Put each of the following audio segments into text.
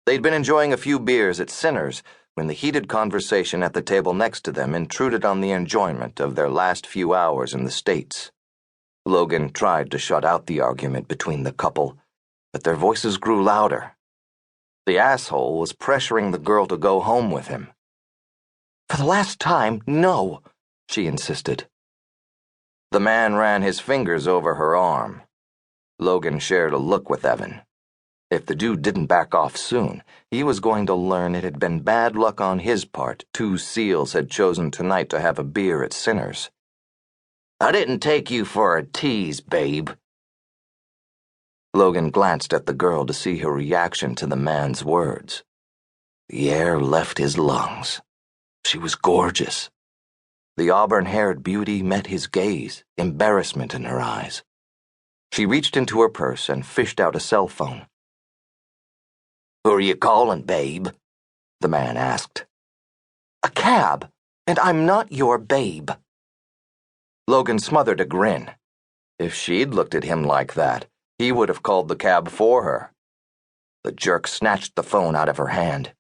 They'd been enjoying a few beers at Sinner's when the heated conversation at the table next to them intruded on the enjoyment of their last few hours in the States. Logan tried to shut out the argument between the couple, but their voices grew louder. The asshole was pressuring the girl to go home with him. "For the last time, no," she insisted. The man ran his fingers over her arm. Logan shared a look with Evan. If the dude didn't back off soon, he was going to learn it had been bad luck on his part. Two SEALs had chosen tonight to have a beer at Sinner's. "I didn't take you for a tease, babe." Logan glanced at the girl to see her reaction to the man's words. The air left his lungs. She was gorgeous. The auburn-haired beauty met his gaze, embarrassment in her eyes. She reached into her purse and fished out a cell phone. "Who are you calling, babe?" the man asked. "A cab, and I'm not your babe." Logan smothered a grin. If she'd looked at him like that, he would have called the cab for her. The jerk snatched the phone out of her hand.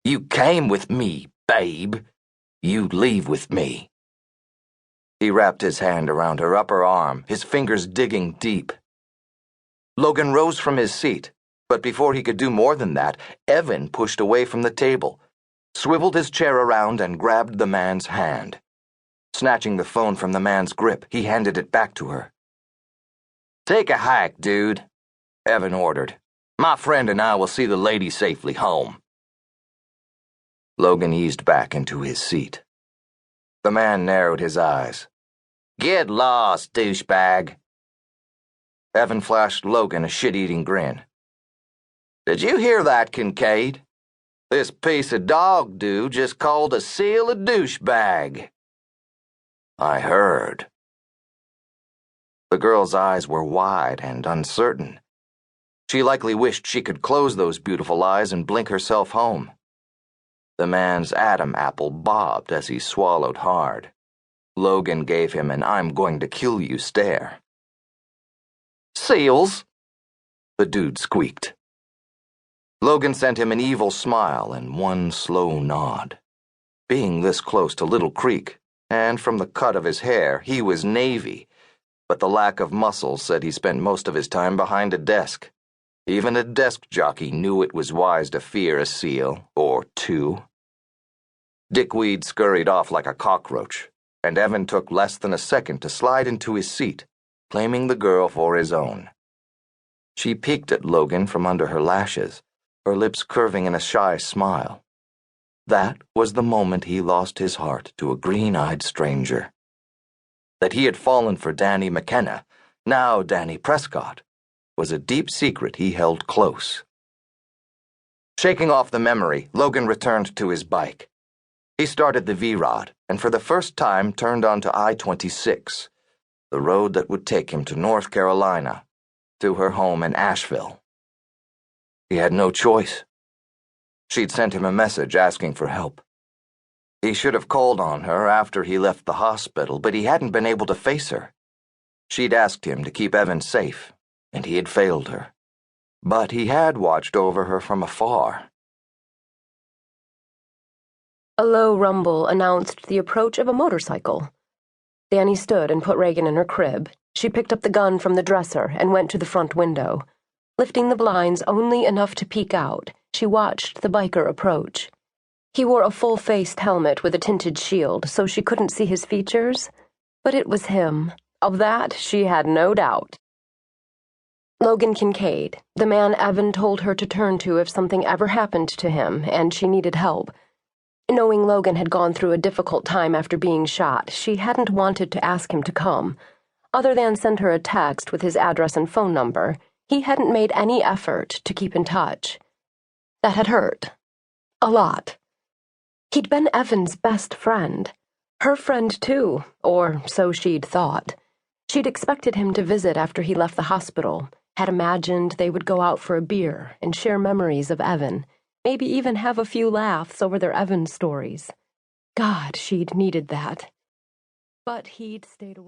"You came with me, babe. You leave with me." He wrapped his hand around her upper arm, his fingers digging deep. Logan rose from his seat, but before he could do more than that, Evan pushed away from the table, swiveled his chair around and grabbed the man's hand. Snatching the phone from the man's grip, he handed it back to her. "Take a hike, dude," Evan ordered. "My friend and I will see the lady safely home." Logan eased back into his seat. The man narrowed his eyes. "Get lost, douchebag." Evan flashed Logan a shit-eating grin. "Did you hear that, Kincaid? This piece of dog dude just called a SEAL a douchebag." "I heard." The girl's eyes were wide and uncertain. She likely wished she could close those beautiful eyes and blink herself home. The man's Adam apple bobbed as he swallowed hard. Logan gave him an "I'm going to kill you" stare. "SEALs?" the dude squeaked. Logan sent him an evil smile and one slow nod. Being this close to Little Creek, and from the cut of his hair, he was Navy, but the lack of muscles said he spent most of his time behind a desk. Even a desk jockey knew it was wise to fear a SEAL, or two. Dickweed scurried off like a cockroach, and Evan took less than a second to slide into his seat, claiming the girl for his own. She peeked at Logan from under her lashes, her lips curving in a shy smile. That was the moment he lost his heart to a green-eyed stranger. That he had fallen for Dani McKenna, now Dani Prescott, was a deep secret he held close. Shaking off the memory, Logan returned to his bike. He started the V-Rod, and for the first time turned onto I-26, the road that would take him to North Carolina, to her home in Asheville. He had no choice. She'd sent him a message asking for help. He should have called on her after he left the hospital, but he hadn't been able to face her. She'd asked him to keep Evan safe, and he had failed her. But he had watched over her from afar. A low rumble announced the approach of a motorcycle. Dani stood and put Reagan in her crib. She picked up the gun from the dresser and went to the front window. Lifting the blinds only enough to peek out, she watched the biker approach. He wore a full-faced helmet with a tinted shield, so she couldn't see his features. But it was him. Of that, she had no doubt. Logan Kincaid, the man Evan told her to turn to if something ever happened to him and she needed help. Knowing Logan had gone through a difficult time after being shot, she hadn't wanted to ask him to come. Other than send her a text with his address and phone number, he hadn't made any effort to keep in touch. That had hurt. A lot. He'd been Evan's best friend. Her friend, too, or so she'd thought. She'd expected him to visit after he left the hospital, had imagined they would go out for a beer and share memories of Evan, maybe even have a few laughs over their Evan stories. God, she'd needed that. But he'd stayed away.